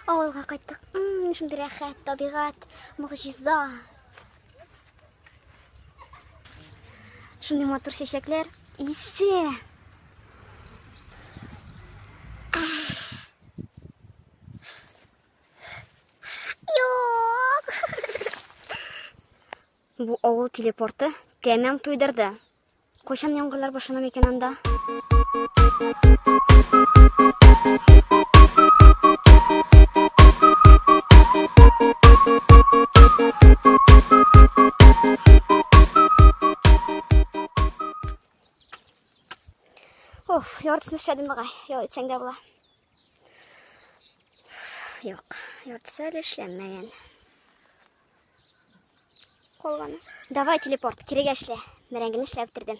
Авылга кайттык. Шундый рәхәт, табигать, мөгъҗиза. Шундый матур чәчәкләр, исе. Бу авыл телепорты тәмам туйдырды. Кайчан яңгырлар башланам икән анда? Яртысын эшләдем бугай. Ял итсәң дә була. Юк, яртысы әле эшләнмәгән. Калганы. Давай телепорт, кирегә эшлә. Мәрәңгене эшләп бетердем.